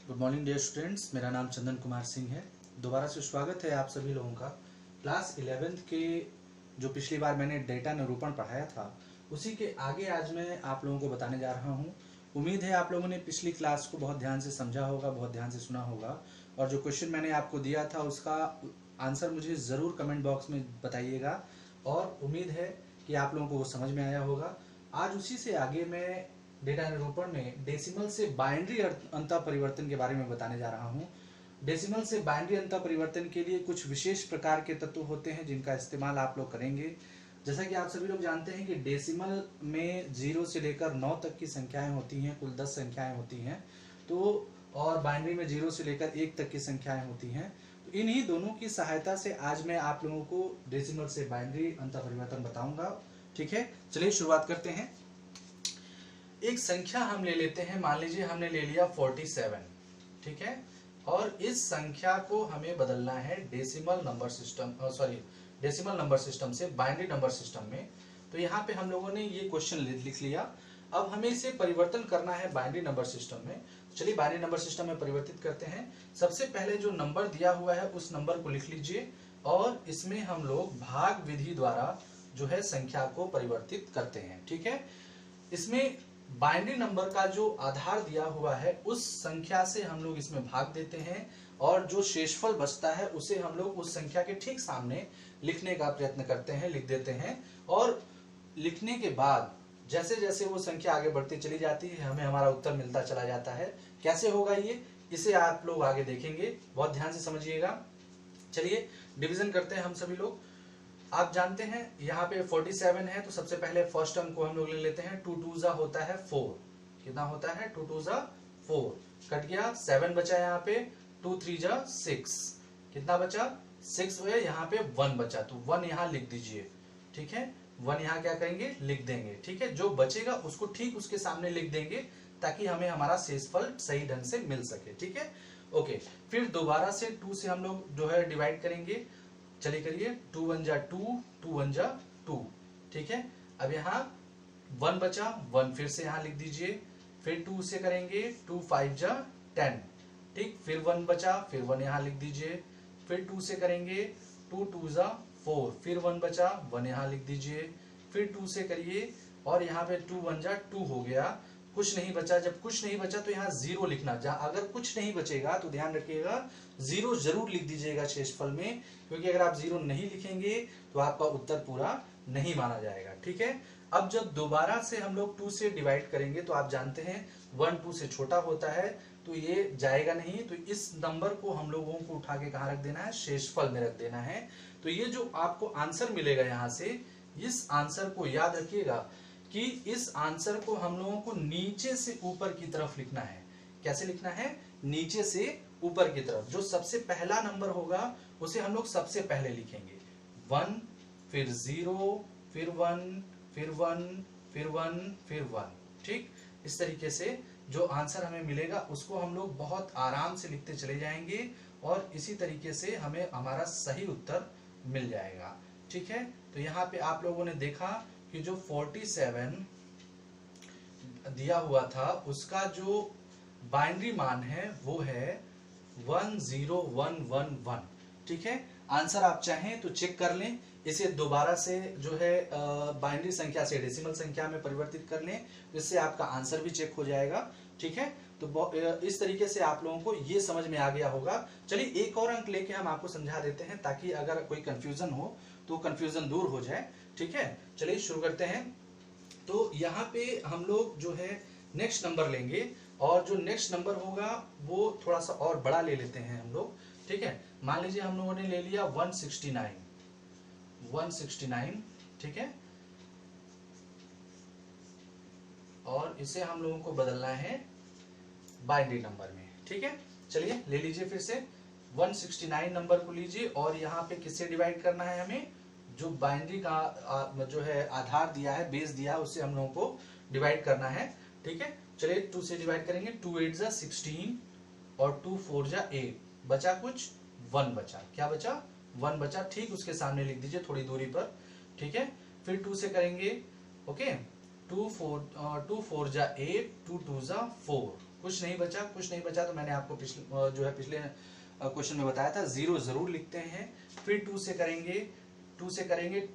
Good morning dear students, मेरा नाम चंदन कुमार सिंह है। दोबारा से स्वागत है आप सभी लोगों का। क्लास 11th के जो पिछली बार मैंने डेटा निरूपण पढ़ाया था उसी के आगे आज मैं आप लोगों को बताने जा रहा हूं। उम्मीद है आप लोगों ने पिछली क्लास को बहुत ध्यान से समझा होगा, बहुत ध्यान से सुना होगा, और जो क्वेश्चन मैंने आपको दिया था उसका आंसर मुझे ज़रूर कमेंट बॉक्स में बताइएगा, और उम्मीद है कि आप लोगों को वो समझ में आया होगा। आज उसी से आगे मैं डेटा निरूपण में डेसिमल से बाइनरी अंतः परिवर्तन के बारे में बताने जा रहा हूँ। डेसिमल से बाइनरी अंतः परिवर्तन के लिए कुछ विशेष प्रकार के तत्व होते हैं जिनका इस्तेमाल आप लोग करेंगे। जैसा कि आप सभी लोग जानते हैं कि डेसिमल में 0 से लेकर 9 तक की संख्याएं होती हैं, कुल 10 संख्याएं होती हैं। तो और बाइनरी में 0 से लेकर 1 तक की संख्याएं होती हैं। तो इन्हीं दोनों की सहायता से आज मैं आप लोगों को डेसिमल से बाइनरी अंतः परिवर्तन बताऊंगा। ठीक है, चलिए शुरुआत करते हैं। एक संख्या हम ले लेते हैं, मान लीजिए हमने ले लिया 47, ठीक है, और इस संख्या को हमें बदलना है डेसिमल नंबर सिस्टम से बाइनरी नंबर सिस्टम में। तो यहाँ पे हम लोगों ने ये क्वेश्चन लिख लिया। अब हमें इसे परिवर्तन करना है बाइनरी नंबर सिस्टम में। चलिए बाइनरी नंबर सिस्टम में परिवर्तित करते हैं। सबसे पहले जो नंबर दिया हुआ है उस नंबर को लिख लीजिए, और इसमें हम लोग भाग विधि द्वारा जो है संख्या को परिवर्तित करते हैं। ठीक है, इसमें बाइनरी नंबर का जो आधार दिया हुआ है उस संख्या से हम लोग इसमें भाग देते हैं, और जो शेषफल बचता है उसे हम लोग उस संख्या के ठीक सामने लिखने का प्रयत्न करते हैं, लिख देते हैं। और लिखने के बाद जैसे जैसे वो संख्या आगे बढ़ती चली जाती है हमें हमारा उत्तर मिलता चला जाता है। कैसे होगा ये, इसे आप लोग आगे देखेंगे, बहुत ध्यान से समझिएगा। चलिए डिवीजन करते हैं हम सभी लोग। आप जानते हैं यहाँ पे 47 है, तो सबसे पहले फर्स्ट टर्म को हम लोग ले लेते हैं। 2 2 जा होता है 4, कितना होता है 2 2 जा 4, कट गया 7 बचा यहाँ पे। 2 3 जा 6, कितना बचा 6 है, यहाँ पे 1 बचा, तो 1 यहाँ लिख दीजिए। ठीक है, 1 यहाँ क्या करेंगे लिख देंगे। ठीक है, जो बचेगा उसको ठीक उसके सामने लिख देंगे ताकि हमें हमारा शेषफल सही ढंग से मिल सके। ठीक है, ओके। फिर दोबारा से 2 से हम लोग जो है डिवाइड करेंगे। चलिए करिए, 2 1 जा 2, 2 1 जा 2। ठीक है, अब यहाँ 1 बचा, 1 फिर से यहाँ लिख दीजिए। फिर 2 से करेंगे, 2 5 जा 10, ठीक। फिर 1 बचा, फिर 1 यहाँ लिख दीजिए। फिर 2 से करेंगे, 2 2 जा 4, फिर 1 बचा, 1 यहाँ लिख दीजिए। फिर 2 से करिए, और यहाँ पे 2 1 जा 2 हो गया, कुछ नहीं बचा। जब कुछ नहीं बचा तो यहाँ 0 लिखना। अगर कुछ नहीं बचेगा तो ध्यान रखिएगा 0 जरूर लिख दीजिएगा शेषफल में, क्योंकि अगर आप 0 नहीं लिखेंगे तो आपका उत्तर पूरा नहीं माना जाएगा। ठीक है, अब जब दोबारा से हम लोग 2 से डिवाइड करेंगे तो आप जानते हैं 1 2 से छोटा होता है, तो ये जाएगा नहीं। तो इस नंबर को हम लोगों को उठा के कहाँ रख देना है, शेषफल में रख देना है। तो ये जो आपको आंसर मिलेगा यहाँ से, इस आंसर को याद रखिएगा कि इस आंसर को हम लोगों को नीचे से ऊपर की तरफ लिखना है। कैसे लिखना है, नीचे से ऊपर की तरफ। जो सबसे पहला नंबर होगा उसे हम लोग सबसे पहले लिखेंगे। 1 फिर 0 फिर 1 फिर 1 फिर 1 फिर 1। ठीक, इस तरीके से जो आंसर हमें मिलेगा उसको हम लोग बहुत आराम से लिखते चले जाएंगे, और इसी तरीके से हमें हमारा सही उत्तर मिल जाएगा। ठीक है, तो यहाँ पे आप लोगों ने देखा कि जो 47 दिया हुआ था उसका जो बाइनरी मान है वो है 10111। ठीक है, आंसर आप चाहें तो चेक कर लें, इसे दोबारा से जो है बाइनरी संख्या से डेसिमल संख्या में परिवर्तित कर लें, इससे आपका आंसर भी चेक हो जाएगा। ठीक है, तो इस तरीके से आप लोगों को ये समझ में आ गया होगा। चलिए एक और अंक लेके हम आपको समझा देते हैं ताकि अगर कोई कंफ्यूजन हो तो कंफ्यूजन दूर हो जाए। ठीक है, चलिए शुरू करते हैं। तो यहाँ पे हम लोग जो है नेक्स्ट नंबर लेंगे, और जो नेक्स्ट नंबर होगा वो थोड़ा सा और बड़ा ले लेते हैं हम लोग। ठीक है, मान लीजिए हम लोगों ने ले लिया 169। ठीक है, और इसे हम लोगों को बदलना है बाइनरी नंबर में। ठीक है, चलिए ले लीजिए फिर से 169 नंबर को लीजिए, और यहाँ पे किससे डिवाइड करना है, हमें जो बाइनरी का जो है आधार दिया है, बेस दिया है, उससे हम लोगों को डिवाइड करना है। ठीक है, चलिए 2 से डिवाइड करेंगे। 2 8 जा 16, और 2 4 जा 8, बचा कुछ 1 बचा। क्या बचा, 1 बचा, ठीक उसके सामने लिख दीजिए थोड़ी दूरी पर। ठीक है, फिर 2 से करेंगे, ओके, 2 4 जा 8, 2 2 जा 4, कुछ नहीं बचा तो मैंने आपको पिछले क्वेश्चन में बताया था, 0 जरूर लिखते हैं। फिर 2 से करेंगे,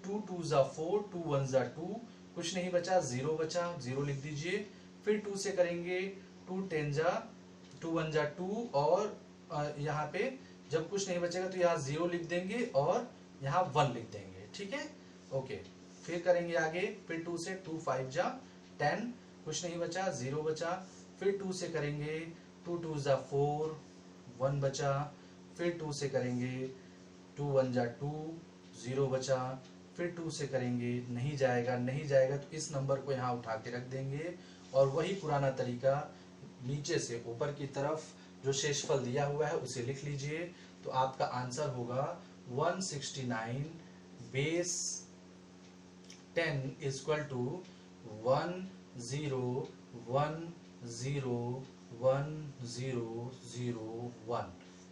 2 2 जा 4, 2 1 जा 2, कुछ नहीं बचा, 0 लिख दीजिए। फिर 2 से करेंगे, 2 10 जा 2 1 जा 2, और यहाँ पे जब कुछ नहीं बचेगा तो यहाँ 0 लिख देंगे और यहाँ 1 लिख देंगे, ठीक है, ओके। फिर करेंगे आगे, फिर 2 से 2 5 जा 10, कुछ नहीं बचा, 0 बचा। फिर 2 से करेंगे, 2 2 जा 4, 1 बचा। फिर 2 से करेंगे, 2 1 जा 2, 0 बचा। फिर 2 से करेंगे, नहीं जाएगा तो इस नंबर को यहाँ उठा के रख देंगे, और वही पुराना तरीका नीचे से ऊपर की तरफ जो शेषफल दिया हुआ है उसे लिख लीजिए। तो आपका आंसर होगा 169 बेस 10 इक्वल टू 10101001।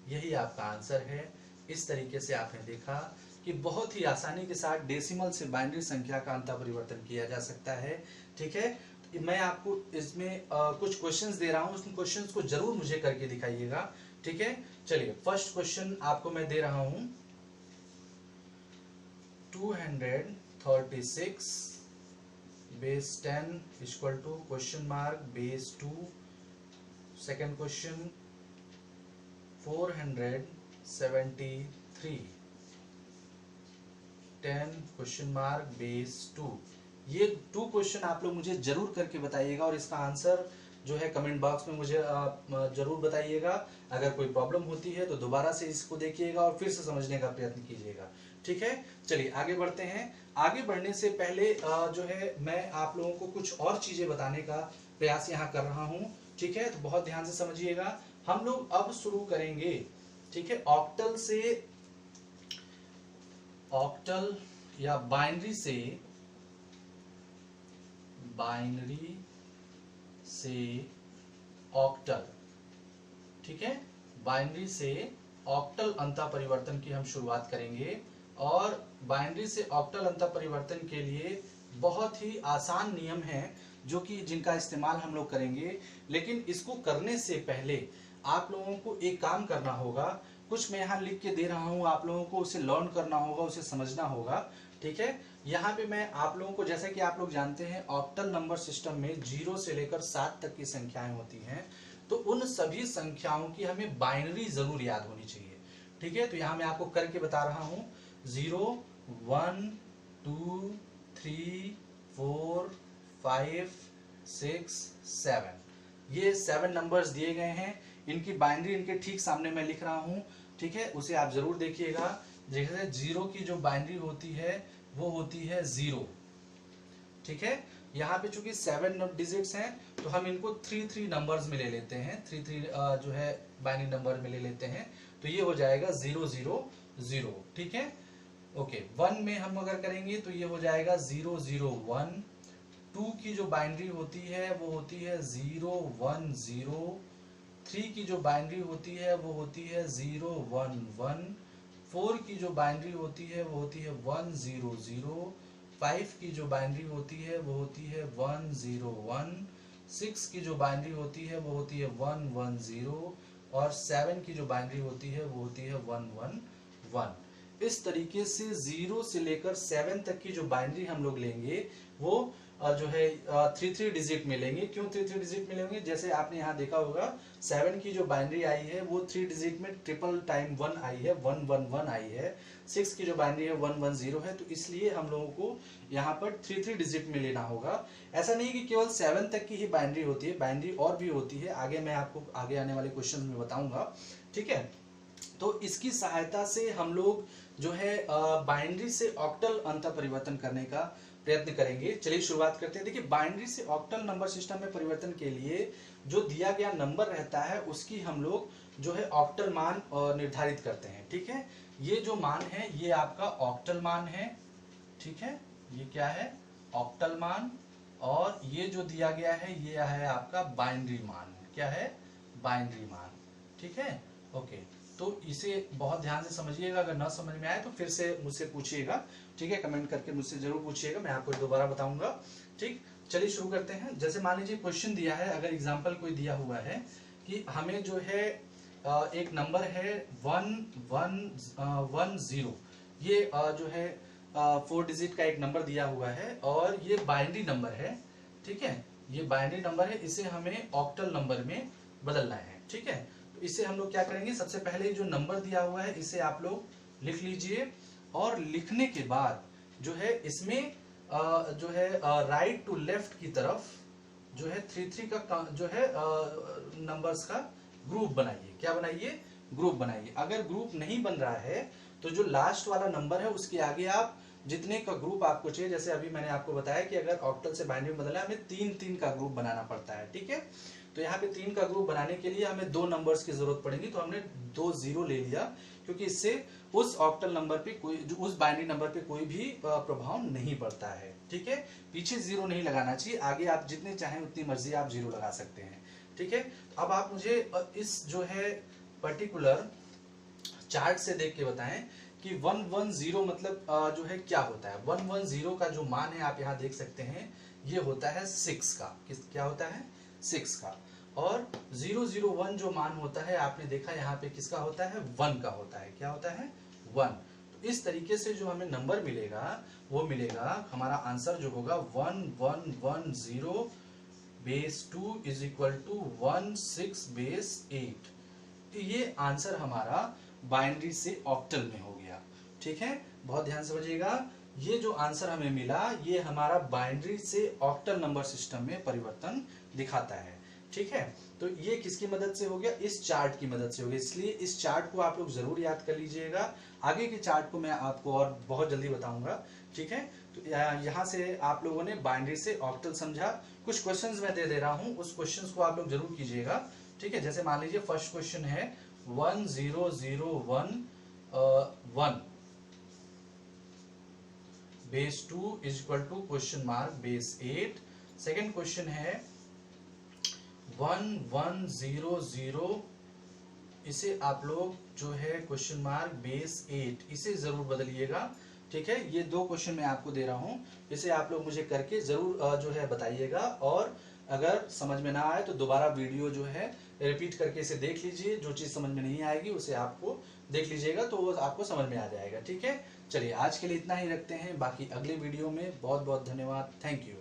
यही आपका आंसर है। इस तरीके से आपने देखा कि बहुत ही आसानी के साथ डेसिमल से बाइनरी संख्या का अंतर परिवर्तन किया जा सकता है, ठीक है। मैं आपको इसमें कुछ क्वेश्चंस दे रहा हूं, उन क्वेश्चंस को जरूर मुझे करके दिखाइएगा, ठीक है। चलिए, फर्स्ट क्वेश्चन आपको मैं दे रहा हूं, 236 base 10 equal to question mark base 2। Second question 473 10 question mark base 2। ये 2 क्वेश्चन आप लोग मुझे जरूर करके बताइएगा, और इसका आंसर जो है कमेंट बॉक्स में मुझे जरूर बताइएगा। अगर कोई प्रॉब्लम होती है तो दोबारा से इसको देखिएगा और फिर से समझने का प्रयत्न कीजिएगा, ठीक है। चलिए आगे बढ़ते हैं। आगे बढ़ने से पहले जो है मैं आप लोगों को कुछ और चीजें बताने का प्रयास यहाँ कर रहा हूँ, ठीक है। तो बहुत ध्यान से समझिएगा। हम लोग अब शुरू करेंगे, ठीक है, ऑक्टल या बाइनरी से ऑक्टल, ठीक है। बाइनरी से ऑक्टल अंतर परिवर्तन की हम शुरुआत करेंगे, और बाइनरी से ऑक्टल अंतर परिवर्तन के लिए बहुत ही आसान नियम हैं जो कि जिनका इस्तेमाल हम लोग करेंगे। लेकिन इसको करने से पहले आप लोगों को एक काम करना होगा। कुछ मैं यहाँ लिख के दे रहा हूँ, आप लोगों को उसे लर्न करना होगा, उसे समझना होगा, ठीक है। यहाँ पे मैं आप लोगों को, जैसे कि आप लोग जानते हैं, ऑक्टल नंबर सिस्टम में 0 से लेकर 7 तक की संख्याएं होती हैं। तो उन सभी संख्याओं की हमें बाइनरी जरूर याद होनी चाहिए, ठीक है। तो यहाँ मैं आपको करके बता रहा हूँ, 0 1 2 3 4 5 6 7, ये 7 नंबर्स दिए गए हैं। इनकी बाइनरी इनके ठीक सामने मैं लिख रहा हूं, ठीक है, उसे आप जरूर देखिएगा। जैसे 0 की जो बाइनरी होती है वो होती है 0, ठीक है। यहाँ पे चूंकि 7 डिजिट्स हैं तो हम इनको 3 नंबर्स में ले लेते हैं, 3 जो है बाइनरी नंबर में ले लेते हैं। तो ये हो जाएगा 0 0 0, ठीक है, ओके। 1 में हम अगर करेंगे तो ये हो जाएगा 0 0 1। 2 की जो बाइनरी होती है वो होती है 0 1 0। 3 की जो बाइनरी होती है वो होती है 0 1 1। 4 की जो बाइनरी होती है वो होती है 1 0 0। 5 की जो बाइनरी होती है वो होती है 1 0 1। 6 की जो बाइनरी होती है वो होती है 1 1 0, और 7 की जो बाइनरी होती है वो होती है 1 1 1। इस तरीके से 0 से लेकर 7 तक की जो बाइनरी हम लोग लेंगे वो जो है 3 डिजिट में लेंगे। क्यों 3 डिजिट में लेंगे? जैसे आपने यहाँ देखा होगा 7 की जो बाइनरी आई है वो 3 डिजिट में ट्रिपल टाइम 1 आई है, 1 1 1 आई है। 6 की जो बाइनरी है 1 1 0 है, तो इसलिए हम लोगों को यहाँ पर 3 डिजिट में लेना होगा। ऐसा नहीं कि केवल 7 तक की ही बाइनरी होती है, बाइनरी और भी होती है, आगे मैं आपको आगे आने वाले क्वेश्चन में बताऊंगा, ठीक है। तो इसकी सहायता से हम लोग जो है बाइनरी से ऑक्टल अंतर परिवर्तन करने का प्रयत्न करेंगे। चलिए शुरुआत करते हैं। देखिए, बाइनरी से ऑक्टल नंबर सिस्टम में परिवर्तन के लिए जो दिया गया नंबर रहता है उसकी हम लोग जो है ऑक्टल मान निर्धारित करते हैं, ठीक है। ये जो मान है ये आपका ऑक्टल मान है, ठीक है। ये क्या है? ऑक्टल मान। और ये जो दिया गया है ये है आपका बाइनरी मान। क्या है? बाइनरी मान, ठीक है, ओके। तो इसे बहुत ध्यान से समझिएगा, अगर ना समझ में आए तो फिर से मुझसे पूछिएगा, ठीक है, कमेंट करके मुझसे जरूर पूछिएगा, मैं आपको दोबारा बताऊंगा, ठीक। चलिए शुरू करते हैं। जैसे मान लीजिए क्वेश्चन दिया है, अगर एग्जांपल कोई दिया हुआ है कि हमें जो है एक नंबर है 1110, ये जो है 4 डिजिट का एक नंबर दिया हुआ है और ये बाइनरी नंबर है, ठीक है, ये बाइनरी नंबर है, इसे हमें ऑक्टल नंबर में बदलना है, ठीक है। तो इसे हम लोग क्या करेंगे, सबसे पहले जो नंबर दिया हुआ है इसे आप लोग लिख लीजिए और लिखने के बाद जो है इसमें जो है राइट टू लेफ्ट की तरफ जो है 3 का जो है नंबर्स का ग्रुप बनाइए। क्या बनाइए, ग्रुप बनाइए। अगर ग्रुप नहीं बन रहा है तो जो लास्ट वाला नंबर है उसके आगे आप जितने का ग्रुप आपको चाहिए, जैसे अभी मैंने आपको बताया कि अगर ऑक्टल से बाइनरी में बदलना है हमें 3 का ग्रुप बनाना पड़ता है, ठीक है। तो यहाँ पे 3 का ग्रुप बनाने के लिए हमें 2 नंबर्स की जरूरत पड़ेगी, तो हमने 2 0 ले लिया, क्योंकि इससे उस ऑक्टल नंबर पे कोई, जो उस बाइनरी नंबर पे कोई भी प्रभाव नहीं पड़ता है, ठीक है। पीछे 0 नहीं लगाना चाहिए, आगे आप जितने चाहें उतनी मर्जी आप 0 लगा सकते हैं, ठीक है। अब आप मुझे इस जो है पर्टिकुलर चार्ट से देख के बताएं कि 110 मतलब जो है क्या होता है। 110 का जो मान है आप यहाँ देख सकते हैं, ये होता है 6 का। क्या होता है, 6 का। और 001 जो मान होता है आपने देखा यहाँ पे किसका होता है, 1 का होता है। क्या होता है, 1। तो इस तरीके से जो हमें नंबर मिलेगा वो मिलेगा, हमारा आंसर जो होगा 1110 base 2 is equal to 16 base 8। तो ये आंसर हमारा बाइनरी से ऑक्टल में हो गया, ठीक है। बहुत ध्यान से समझिएगा, ये जो आंसर हमें मिला ये हमारा बाइनरी से ऑक्टल नंबर सिस्टम में परिवर्तन दिखाता है, ठीक है। तो ये किसकी मदद से हो गया, इस चार्ट की मदद से हो गया, इसलिए इस चार्ट को आप लोग जरूर याद कर लीजिएगा। आगे के चार्ट को मैं आपको और बहुत जल्दी बताऊंगा, ठीक है। तो यहाँ से आप लोगों ने बाइनरी से ऑक्टल समझा। कुछ क्वेश्चंस मैं दे रहा हूँ, उस क्वेश्चंस को आप लोग जरूर कीजिएगा, ठीक है। जैसे मान लीजिए फर्स्ट क्वेश्चन है 10011 base 2 is equal to question mark base 8। Second question है 1100, इसे आप लोग जो है क्वेश्चन मार्क बेस 8, इसे जरूर बदलिएगा, ठीक है। ये 2 क्वेश्चन मैं आपको दे रहा हूं, इसे आप लोग मुझे करके जरूर जो है बताइएगा। और अगर समझ में ना आए तो दोबारा वीडियो जो है रिपीट करके इसे देख लीजिए, जो चीज समझ में नहीं आएगी उसे आपको देख लीजिएगा तो वो आपको समझ में आ जाएगा, ठीक है। चलिए आज के लिए इतना ही रखते हैं, बाकी अगले वीडियो में। बहुत बहुत धन्यवाद, थैंक यू।